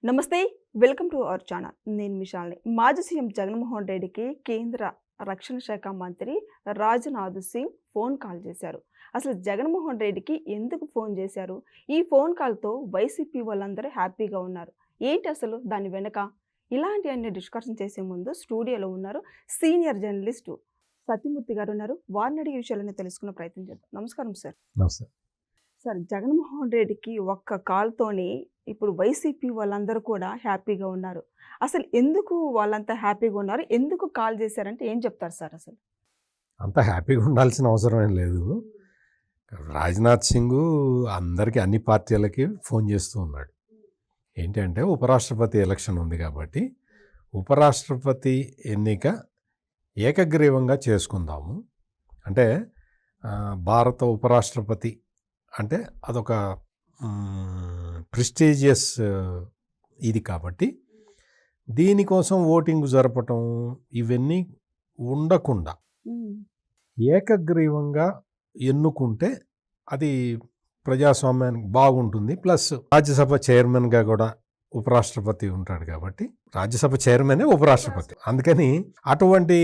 నమస్తే. Welcome to our channel. నేను మిషాల్ని. మాజీ సీఎం జగన్మోహన్ రెడ్డికి కేంద్ర రక్షణ శాఖ మంత్రి రాజ్నాథ్ సింగ్ ఫోన్ కాల్ చేశారు. అసలు జగన్మోహన్ రెడ్డికి ఎందుకు ఫోన్ చేశారు? ఈ ఫోన్ కాల్తో వైసీపీ వాళ్ళందరూ హ్యాపీగా ఉన్నారు. ఏంటి అసలు దాని వెనక? ఇలాంటి అన్ని డిస్కషన్ చేసే ముందు స్టూడియోలో ఉన్నారు సీనియర్ జర్నలిస్టు సత్యమూర్తి గారు ఉన్నారు. వారిని అడిగే విషయాలన్నీ తెలుసుకునే ప్రయత్నం చేద్దాం. నమస్కారం సార్. నమస్తే. సార్, జగన్మోహన్ రెడ్డికి ఒక్క కాల్‌తోని ఇప్పుడు వైసీపీ వాళ్ళందరూ కూడా హ్యాపీగా ఉన్నారు. అసలు ఎందుకు వాళ్ళంతా హ్యాపీగా ఉన్నారు? ఎందుకు కాల్ చేశారంటే ఏం చెప్తారు సార్ అసలు? అంత హ్యాపీగా ఉండాల్సిన అవసరం ఏం లేదు. రాజ్నాథ్ సింగ్ అందరికీ అన్ని పార్టీలకి ఫోన్ చేస్తూ ఉన్నాడు. ఏంటంటే ఉపరాష్ట్రపతి ఎలక్షన్ ఉంది కాబట్టి ఉపరాష్ట్రపతి ఎన్నిక ఏకగ్రీవంగా చేసుకుందాము. అంటే భారత ఉపరాష్ట్రపతి అంటే అదొక ప్రెస్టీజియస్ ఇది కాబట్టి దీనికోసం ఓటింగ్ జరపటం ఇవన్నీ ఉండకుండా ఏకగ్రీవంగా ఎన్నుకుంటే అది ప్రజాస్వామ్యానికి బాగుంటుంది. ప్లస్ రాజ్యసభ చైర్మన్గా కూడా ఉపరాష్ట్రపతి ఉంటాడు కాబట్టి రాజ్యసభ చైర్మనే ఉపరాష్ట్రపతి. అందుకని అటువంటి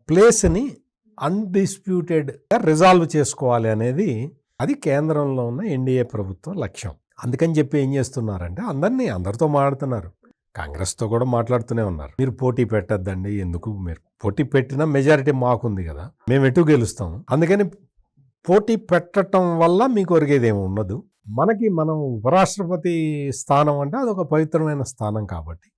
ప్లేస్ని అన్డిస్ప్యూటెడ్గా రిజాల్వ్ చేసుకోవాలి అనేది అది కేంద్రంలో ఉన్న ఎన్డీఏ ప్రభుత్వం లక్ష్యం. అందుకని చెప్పి ఏం చేస్తున్నారంటే అందరితో మాట్లాడుతున్నారు. కాంగ్రెస్తో కూడా మాట్లాడుతూనే ఉన్నారు. మీరు పోటీ పెట్టద్దండి, ఎందుకు మీరు పోటీ పెట్టినా మెజారిటీ మాకుంది కదా, మేము ఎటు గెలుస్తాము. అందుకని పోటీ పెట్టడం వల్ల మీకు ఒరిగేదేమి ఉండదు. మనం ఉపరాష్ట్రపతి స్థానం అంటే అదొక పవిత్రమైన స్థానం కాబట్టి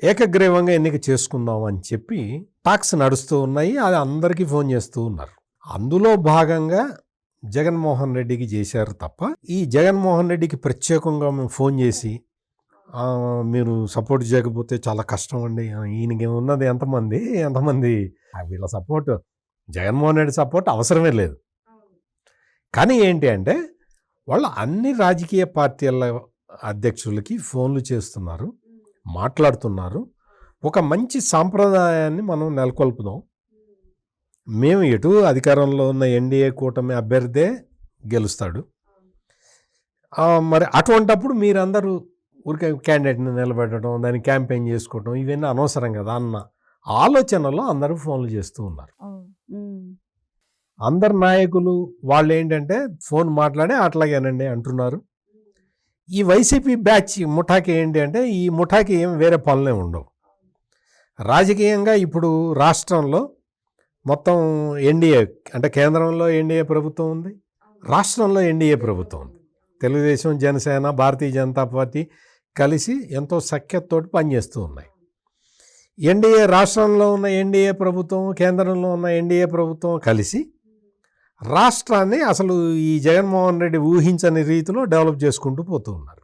ఏకగ్రీవంగా ఎన్నిక చేసుకుందాం అని చెప్పి టాక్స్ నడుస్తూ ఉన్నాయి. అది అందరికీ ఫోన్ చేస్తూ ఉన్నారు. అందులో భాగంగా జగన్మోహన్ రెడ్డికి చేశారు తప్ప ఈ జగన్మోహన్ రెడ్డికి ప్రత్యేకంగా మేము ఫోన్ చేసి మీరు సపోర్ట్ చేయకపోతే చాలా కష్టం అండి, ఈయనకి ఉన్నది ఎంతమంది వీళ్ళ సపోర్ట్, జగన్మోహన్ రెడ్డి సపోర్ట్ అవసరమే లేదు. కానీ ఏంటి అంటే వాళ్ళు అన్ని రాజకీయ పార్టీల అధ్యక్షులకి ఫోన్లు చేస్తున్నారు, మాట్లాడుతున్నారు. ఒక మంచి సాంప్రదాయాన్ని మనం నెలకొల్పుదాం. మేము ఎటు అధికారంలో ఉన్న ఎన్డీఏ కూటమి అభ్యర్థే గెలుస్తాడు. మరి అటువంటప్పుడు మీరందరూ ఊరికే క్యాండిడేట్ని నిలబెట్టడం, దాన్ని క్యాంపెయిన్ చేసుకోవడం ఇవన్నీ అనవసరం కదా అన్న ఆలోచనలో అందరూ ఫోన్లు చేస్తూ ఉన్నారు. అందరు నాయకులు వాళ్ళు ఏంటంటే ఫోన్ మాట్లాడే అట్లాగేనండి అంటున్నారు. ఈ వైసీపీ బ్యాచ్ ముఠాకి ఏంటి అంటే ఈ ముఠాకి ఏం వేరే పనులే ఉండవు. రాజకీయంగా ఇప్పుడు రాష్ట్రంలో మొత్తం ఎన్డీఏ అంటే కేంద్రంలో ఎన్డీఏ ప్రభుత్వం ఉంది, రాష్ట్రంలో ఎన్డీఏ ప్రభుత్వం ఉంది. తెలుగుదేశం, జనసేన, భారతీయ జనతా పార్టీ కలిసి ఎంతో సఖ్యతతోటి పనిచేస్తూ ఉన్నాయి. ఎన్డీఏ రాష్ట్రంలో ఉన్న ఎన్డీఏ ప్రభుత్వం, కేంద్రంలో ఉన్న ఎన్డీఏ ప్రభుత్వం కలిసి రాష్ట్రాన్ని అసలు ఈ జగన్మోహన్ రెడ్డి ఊహించని రీతిలో డెవలప్ చేసుకుంటూ పోతూ ఉన్నారు.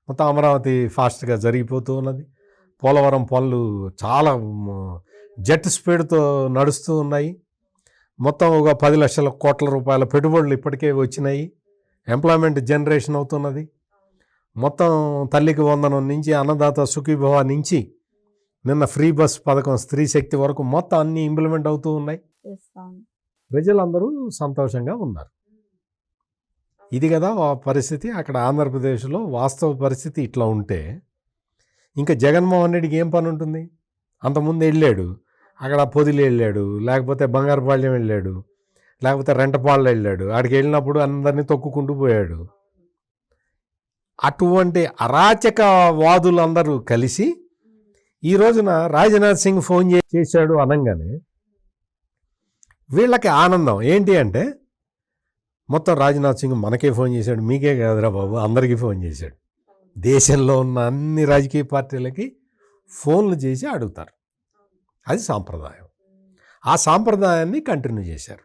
మొత్తం అమరావతి ఫాస్ట్గా జరిగిపోతూ ఉన్నది. పోలవరం పనులు చాలా జెట్ స్పీడ్తో నడుస్తూ ఉన్నాయి. మొత్తం ఒక 10 లక్షల కోట్ల రూపాయల పెట్టుబడులు ఇప్పటికే వచ్చినాయి. ఎంప్లాయ్మెంట్ జనరేషన్ అవుతున్నది. మొత్తం తల్లికి వందనం నుంచి, అన్నదాత సుఖీభవ నుంచి, నిన్న ఫ్రీ బస్ పథకం, స్త్రీ శక్తి వరకు మొత్తం అన్నీ ఇంప్లిమెంట్ అవుతూ ఉన్నాయి. ప్రజలందరూ సంతోషంగా ఉన్నారు. ఇది కదా పరిస్థితి. అక్కడ ఆంధ్రప్రదేశ్లో వాస్తవ పరిస్థితి ఇట్లా ఉంటే ఇంకా జగన్మోహన్ రెడ్డికి ఏం పని ఉంటుంది? అంతకుముందు వెళ్ళాడు, అక్కడ పొదిలి వెళ్ళాడు, లేకపోతే బంగారుపాళ్యం వెళ్ళాడు, లేకపోతే రెంటపాళ్ళు వెళ్ళాడు. అక్కడికి వెళ్ళినప్పుడు అందరినీ తొక్కుకుంటూ పోయాడు. అటువంటి అరాచక వాదులందరూ కలిసి ఈ రోజున రాజ్నాథ్ సింగ్ ఫోన్ చేశాడు అనగానే వీళ్ళకి ఆనందం ఏంటి అంటే మొత్తం రాజ్నాథ్ సింగ్ మనకే ఫోన్ చేశాడు, మీకే కాదురా బాబు అందరికీ ఫోన్ చేశాడు. దేశంలో ఉన్న అన్ని రాజకీయ పార్టీలకి ఫోన్లు చేసి అడుగుతారు. అది సాంప్రదాయం. ఆ సాంప్రదాయాన్ని కంటిన్యూ చేశారు.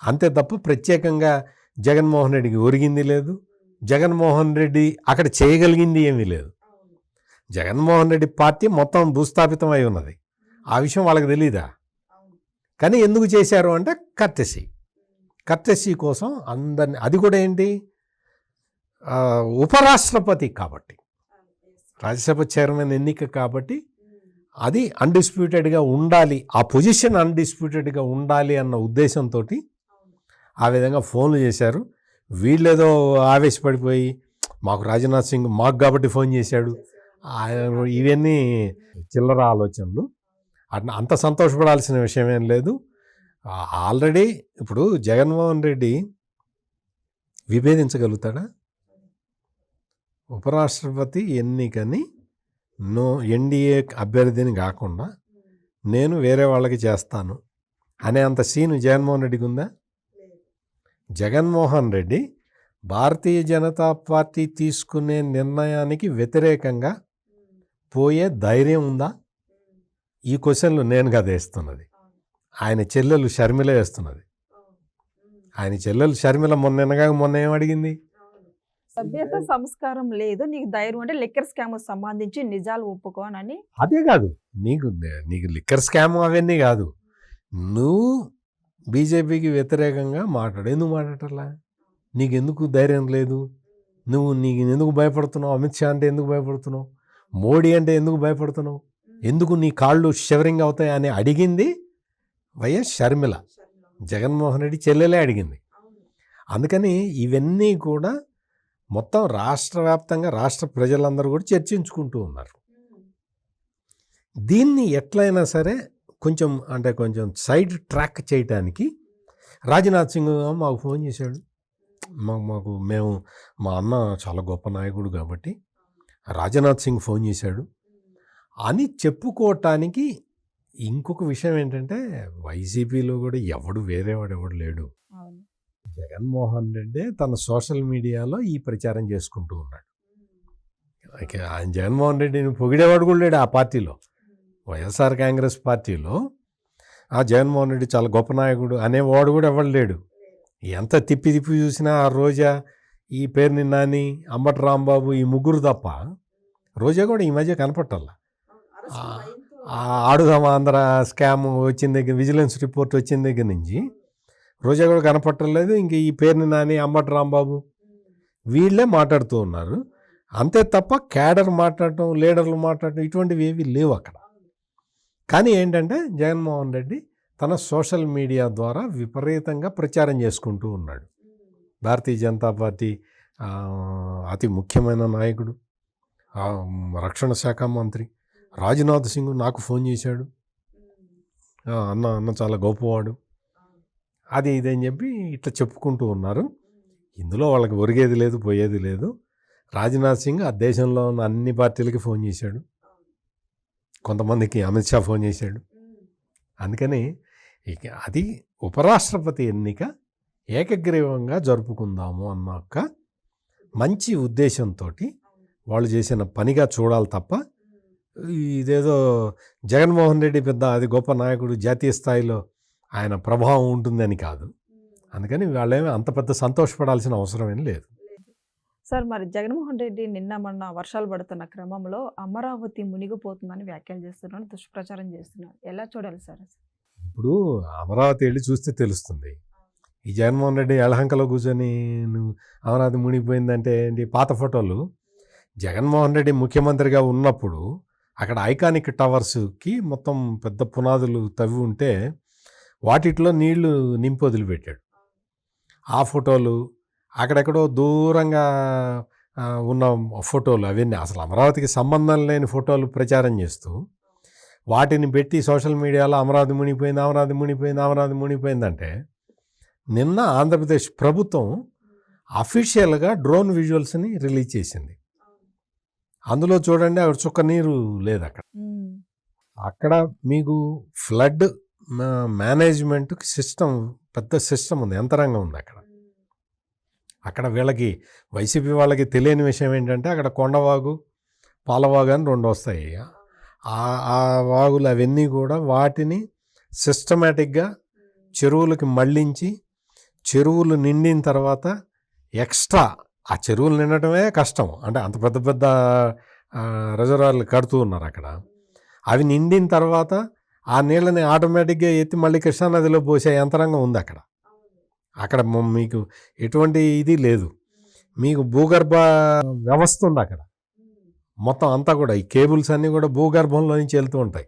అంతే తప్ప ప్రత్యేకంగా జగన్మోహన్ రెడ్డికి ఒరిగింది లేదు, జగన్మోహన్ రెడ్డి అక్కడ చేయగలిగింది ఏమీ లేదు. జగన్మోహన్ రెడ్డి పార్టీ మొత్తం భూస్థాపితం అయి ఉన్నది. ఆ విషయం వాళ్ళకి తెలీదా? కానీ ఎందుకు చేశారు అంటే కర్టెసీ కోసం అందరినీ. అది కూడా ఏంటి, ఉపరాష్ట్రపతి కాబట్టి, రాజ్యసభ చైర్మన్ ఎన్నిక కాబట్టి అది అన్డిస్ప్యూటెడ్గా ఉండాలి, ఆ పొజిషన్ అన్డిస్ప్యూటెడ్గా ఉండాలి అన్న ఉద్దేశంతో ఆ విధంగా ఫోన్లు చేశారు. వీళ్ళేదో ఆవేశపడిపోయి మాకు రాజ్నాథ్ సింగ్ మాకు కాబట్టి ఫోన్ చేశాడు. ఇవన్నీ చిల్లర ఆలోచనలు. అంత సంతోషపడాల్సిన విషయం ఏం లేదు. ఆల్రెడీ ఇప్పుడు జగన్మోహన్ రెడ్డి విభేదించగలుగుతాడా? ఉపరాష్ట్రపతి ఎన్నికని ఎన్డీఏ అభ్యర్థిని కాకుండా నేను వేరే వాళ్ళకి చేస్తాను అనే అంత సీను జగన్మోహన్ రెడ్డికి ఉందా? జగన్మోహన్ రెడ్డి భారతీయ జనతా పార్టీ తీసుకునే నిర్ణయానికి వ్యతిరేకంగా పోయే ధైర్యం ఉందా? ఈ క్వశ్చన్లు నేను కదా వేస్తున్నది, ఆయన చెల్లెలు షర్మిల వేస్తున్నది. ఆయన చెల్లెలు షర్మిల మొన్న ఏం అడిగింది? సభ్యత సంస్కారం లేదు, నీకు ధైర్యం అంటే లిక్కర్ స్కామ్ సంబంధించి నిజాలు ఒప్పుకోనని. అదే కాదు, నీకు లిక్కర్ స్కామ్ అవన్నీ కాదు, నువ్వు బీజేపీకి వ్యతిరేకంగా ఎందుకు మాట్లాడటలా? నీకెందుకు ధైర్యం లేదు? నీకు ఎందుకు భయపడుతున్నావు? అమిత్ షా అంటే ఎందుకు భయపడుతున్నావు? మోడీ అంటే ఎందుకు భయపడుతున్నావు? ఎందుకు నీ కాళ్ళు షివరింగ్ అవుతాయి అని అడిగింది వైఎస్ షర్మిల. జగన్మోహన్ రెడ్డి చెల్లెలే అడిగింది. అందుకని ఇవన్నీ కూడా మొత్తం రాష్ట్ర వ్యాప్తంగా రాష్ట్ర ప్రజలందరూ కూడా చర్చించుకుంటూ ఉన్నారు. దీన్ని ఎట్లయినా సరే కొంచెం సైడ్ ట్రాక్ చేయటానికి రాజ్నాథ్ సింగ్ మాకు ఫోన్ చేశాడు. మా అన్న చాలా గొప్ప నాయకుడు కాబట్టి రాజ్నాథ్ సింగ్ ఫోన్ చేశాడు అని చెప్పుకోవటానికి. ఇంకొక విషయం ఏంటంటే వైసీపీలో కూడా వేరేవాడు లేడు. జగన్మోహన్ రెడ్డి తన సోషల్ మీడియాలో ఈ ప్రచారం చేసుకుంటూ ఉన్నాడు. ఆయన జగన్మోహన్ రెడ్డిని పొగిడేవాడు కూడా లేడు ఆ పార్టీలో. వైఎస్ఆర్ కాంగ్రెస్ పార్టీలో ఆ జగన్మోహన్ రెడ్డి చాలా గొప్ప నాయకుడు అనేవాడు కూడా ఎవడు లేడు. ఎంత తిప్పి చూసినా ఆ రోజా, ఈ పేరుని నాని, అంబటి రాంబాబు, ఈ ముగ్గురు తప్ప రోజా కూడా ఈ మధ్య కనపట్టాల. ఆడుదాం ఆంధ్ర స్కామ్ వచ్చిన దగ్గర, విజిలెన్స్ రిపోర్ట్ వచ్చిన దగ్గర నుంచి రోజా కూడా కనపట్టలేదు. ఇంక ఈ పేరుని నాని, అంబటి రాంబాబు వీళ్ళే మాట్లాడుతూ ఉన్నారు. అంతే తప్ప క్యాడర్ మాట్లాడటం, లీడర్లు మాట్లాడటం ఇటువంటివి ఏవి లేవు అక్కడ. కానీ ఏంటంటే జగన్మోహన్ రెడ్డి తన సోషల్ మీడియా ద్వారా విపరీతంగా ప్రచారం చేసుకుంటూ ఉన్నాడు. భారతీయ జనతా పార్టీ అతి ముఖ్యమైన నాయకుడు, రక్షణ శాఖ మంత్రి రాజ్నాథ్ సింగ్ నాకు ఫోన్ చేశాడు. అన్న చాలా గొప్పవాడు, అది ఇదని చెప్పి ఇట్లా చెప్పుకుంటూ ఉన్నారు. ఇందులో వాళ్ళకి ఒరిగేది లేదు, పోయేది లేదు. రాజ్నాథ్ సింగ్ ఆ దేశంలో ఉన్న అన్ని పార్టీలకి ఫోన్ చేశాడు. కొంతమందికి అమిత్ షా ఫోన్ చేశాడు. అందుకని అది ఉపరాష్ట్రపతి ఎన్నిక ఏకగ్రీవంగా జరుపుకుందాము అన్న ఒక మంచి ఉద్దేశంతో వాళ్ళు చేసిన పనిగా చూడాలి తప్ప ఇదేదో జగన్మోహన్ రెడ్డి పెద్ద అది గొప్ప నాయకుడు, జాతీయ స్థాయిలో ఆయన ప్రభావం ఉంటుందని కాదు. అందుకని వాళ్ళేమీ అంత పెద్ద సంతోషపడాల్సిన అవసరం ఏం లేదు. సార్, మరి జగన్మోహన్ రెడ్డి మొన్న వర్షాలు పడుతున్న క్రమంలో అమరావతి మునిగిపోతుందని వ్యాఖ్యలు చేస్తున్నారు, దుష్ప్రచారం చేస్తున్నారు. ఎలా చూడాలి సార్? ఇప్పుడు అమరావతి వెళ్ళి చూస్తే తెలుస్తుంది. ఈ జగన్మోహన్ రెడ్డి ఎలహంకలో కూర్చొని అమరావతి మునిగిపోయిందంటే ఏంటి? పాత ఫోటోలు జగన్మోహన్ రెడ్డి ముఖ్యమంత్రిగా ఉన్నప్పుడు అక్కడ ఐకానిక్ టవర్స్కి మొత్తం పెద్ద పునాదులు తవ్వి ఉంటే వాటిట్లో నీళ్లు నింపి వదిలిపెట్టాడు. ఆ ఫోటోలు, అక్కడెక్కడో దూరంగా ఉన్న ఫోటోలు, అవన్నీ అసలు అమరావతికి సంబంధం లేని ఫోటోలు ప్రచారం చేస్తూ వాటిని పెట్టి సోషల్ మీడియాలో అమరావతి మునిగిపోయిందంటే, నిన్న ఆంధ్రప్రదేశ్ ప్రభుత్వం అఫీషియల్గా డ్రోన్ విజువల్స్ని రిలీజ్ చేసింది. అందులో చూడండి, అక్కడ చుక్క నీరు లేదు. అక్కడ మీకు ఫ్లడ్ మేనేజ్మెంట్కి సిస్టమ్, పెద్ద సిస్టమ్ ఉంది, యంత్రాంగం ఉంది అక్కడ వీళ్ళకి, వైసీపీ వాళ్ళకి తెలియని విషయం ఏంటంటే అక్కడ కొండవాగు, పాలవాగు అని రెండు వస్తాయి. ఆ వాగులు అవన్నీ కూడా వాటిని సిస్టమేటిక్గా చెరువులకి మళ్ళించి, చెరువులు నిండిన తర్వాత ఎక్స్ట్రా ఆ చెరువులు నిండటమే కష్టం. అంటే అంత పెద్ద పెద్ద రిజర్వాయర్లు కడుతూ ఉన్నారు అక్కడ. అవి నిండిన తర్వాత ఆ నీళ్ళని ఆటోమేటిక్గా ఎత్తి మళ్ళీ కృష్ణానదిలో పోసే యంత్రాంగం ఉంది అక్కడ మీకు ఎటువంటి ఇది లేదు. మీకు భూగర్భ వ్యవస్థ ఉంది అక్కడ మొత్తం అంతా కూడా. ఈ కేబుల్స్ అన్నీ కూడా భూగర్భంలో నుంచి వెళ్తూ ఉంటాయి.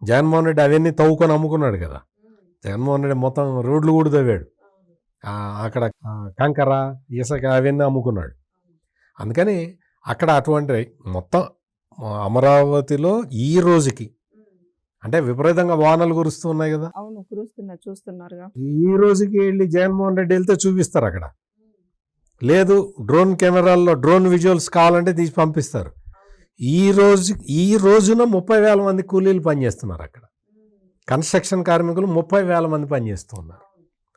జగన్మోహన్ రెడ్డి అవన్నీ తవ్వుకొని అమ్ముకున్నాడు కదా. జగన్మోహన్ రెడ్డి మొత్తం రోడ్లు కూడా తవ్వాడు. అక్కడ కంకర, ఇసుక అవన్నీ అమ్ముకున్నాడు. అందుకని అక్కడ అటువంటి మొత్తం అమరావతిలో ఈ రోజుకి అంటే విపరీతంగా వానలు కురుస్తున్నాయి కదా, అవును, కురుస్తున్నారు, చూస్తున్నారుగా. ఈ రోజుకి వెళ్ళి జగన్మోహన్ రెడ్డి వెళ్తే చూపిస్తారు అక్కడ. లేదు డ్రోన్ కెమెరాల్లో డ్రోన్ విజువల్స్ కావాలంటే తీసి పంపిస్తారు. ఈ రోజున 30,000 మంది కూలీలు పనిచేస్తున్నారు అక్కడ. కన్స్ట్రక్షన్ కార్మికులు 30,000 మంది పనిచేస్తున్నారు.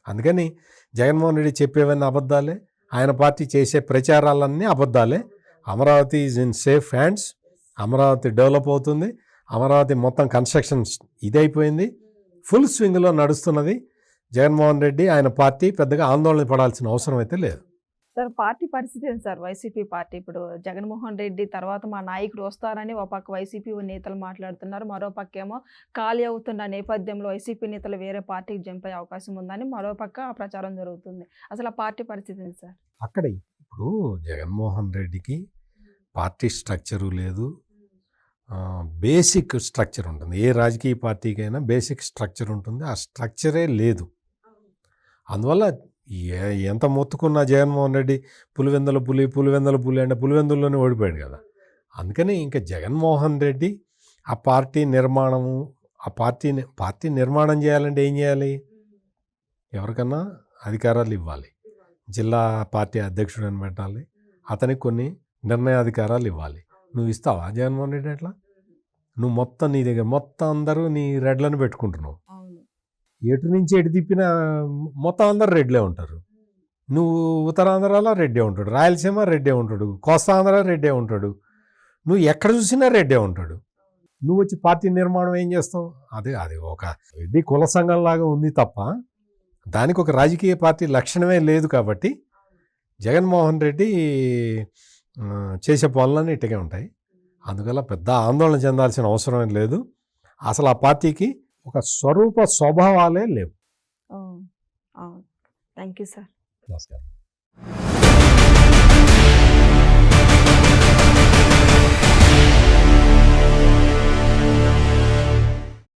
అందుకని జగన్మోహన్ రెడ్డి చెప్పేవన్నీ అబద్ధాలే, ఆయన పార్టీ చేసే ప్రచారాలన్నీ అబద్ధాలే. Amaravati is in safe hands. Amaravati develop అవుతుంది. అమరావతి మొత్తం కన్స్ట్రక్షన్ ఇదైపోయింది, ఫుల్ స్వింగ్లో నడుస్తున్నది. జగన్మోహన్ రెడ్డి ఆయన పార్టీ పెద్దగా ఆందోళన పడాల్సిన అవసరం అయితే లేదు. సార్, పార్టీ పరిస్థితి ఏంటి సార్? వైసీపీ పార్టీ ఇప్పుడు జగన్మోహన్ రెడ్డి తర్వాత మా నాయకుడు వస్తారని ఒక పక్క వైసీపీ నేతలు మాట్లాడుతున్నారు, మరో పక్క ఏమో ఖాళీ అవుతున్న నేపథ్యంలో వైసీపీ నేతలు వేరే పార్టీకి జంప్ అయ్యే అవకాశం ఉందని మరో పక్క ప్రచారం జరుగుతుంది. అసలు ఆ పార్టీ పరిస్థితి ఏంటి సార్? అక్కడ ఇప్పుడు జగన్మోహన్ రెడ్డికి పార్టీ స్ట్రక్చరు లేదు, బేసిక్ స్ట్రక్చర్ ఉంటుంది. ఏ రాజకీయ పార్టీకైనా బేసిక్ స్ట్రక్చర్ ఉంటుంది, ఆ స్ట్రక్చరే లేదు. అందువల్ల ఎంత మొత్తుకున్నా జగన్మోహన్ రెడ్డి పులివెందుల పులి అంటే పులివెందుల్లోనే ఓడిపోయాడు కదా. అందుకని ఇంకా జగన్మోహన్ రెడ్డి ఆ పార్టీ నిర్మాణము, ఆ పార్టీ నిర్మాణం చేయాలంటే ఏం చేయాలి? ఎవరికన్నా అధికారాలు ఇవ్వాలి. జిల్లా పార్టీ అధ్యక్షుడని పెట్టాలి, అతనికి కొన్ని నిర్ణయాధికారాలు ఇవ్వాలి. నువ్వు ఇస్తావా జగన్మోహన్ రెడ్డి? అట్లా నువ్వు మొత్తం నీ దగ్గర మొత్తం అందరూ నీ రెడ్లను పెట్టుకుంటున్నావు. ఎటు నుంచి ఎటు తిప్పినా మొత్తం అందరు రెడ్లే ఉంటారు. నువ్వు ఉత్తరాంధ్రలో రెడ్డే ఉంటాడు, రాయలసీమ రెడ్డే ఉంటాడు, కోస్తాంధ్ర రెడ్డే ఉంటాడు, నువ్వు ఎక్కడ చూసినా రెడ్డే ఉంటాడు. నువ్వు వచ్చి పార్టీ నిర్మాణం ఏం చేస్తావు? అది ఒక రెడ్డి కుల సంఘం లాగా ఉంది తప్ప దానికి ఒక రాజకీయ పార్టీ లక్షణమే లేదు. కాబట్టి జగన్మోహన్ రెడ్డి చేసే పనులన్నీ ఇట్టగే ఉంటాయి. అందువల్ల పెద్ద ఆందోళన చెందాల్సిన అవసరం లేదు. అసలు ఆ పార్టీకి ఒక స్వరూప స్వభావాలే లేవు. Thank you sir. నమస్కారం.